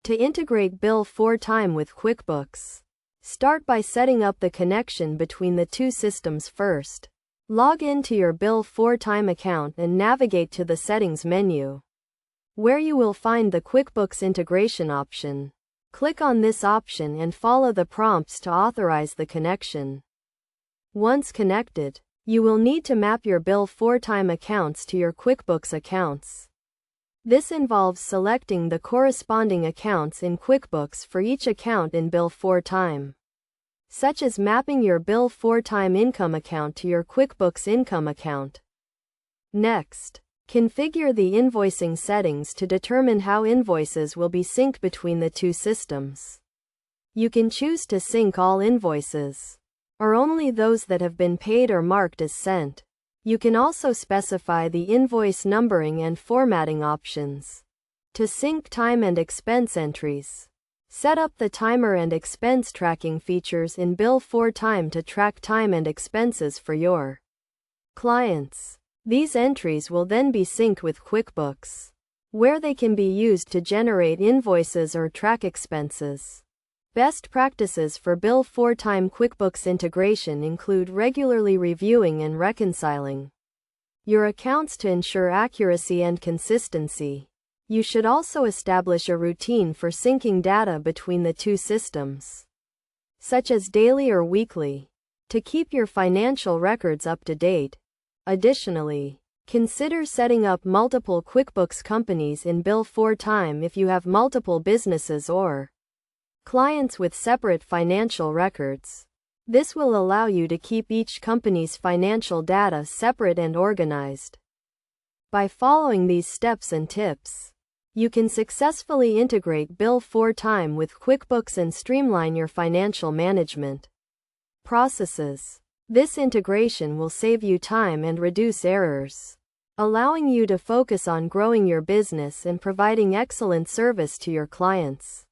To integrate Bill4Time with QuickBooks, start by setting up the connection between the two systems first. Log into your Bill4Time account and navigate to the Settings menu, where you will find the QuickBooks integration option. Click on this option and follow the prompts to authorize the connection. Once connected, you will need to map your Bill4Time accounts to your QuickBooks accounts. This involves selecting the corresponding accounts in QuickBooks for each account in Bill4Time, such as mapping your Bill4Time income account to your QuickBooks income account. Next, configure the invoicing settings to determine how invoices will be synced between the two systems. You can choose to sync all invoices, or only those that have been paid or marked as sent. You can also specify the invoice numbering and formatting options to sync time and expense entries. Set up the timer and expense tracking features in Bill4Time to track time and expenses for your clients. These entries will then be synced with QuickBooks, where they can be used to generate invoices or track expenses. Best practices for Bill4Time QuickBooks integration include regularly reviewing and reconciling your accounts to ensure accuracy and consistency. You should also establish a routine for syncing data between the two systems, such as daily or weekly, to keep your financial records up to date. Additionally, consider setting up multiple QuickBooks companies in Bill4Time if you have multiple businesses or clients with separate financial records. This will allow you to keep each company's financial data separate and organized. By following these steps and tips, you can successfully integrate Bill4Time with QuickBooks and streamline your financial management processes. This integration will save you time and reduce errors, allowing you to focus on growing your business and providing excellent service to your clients.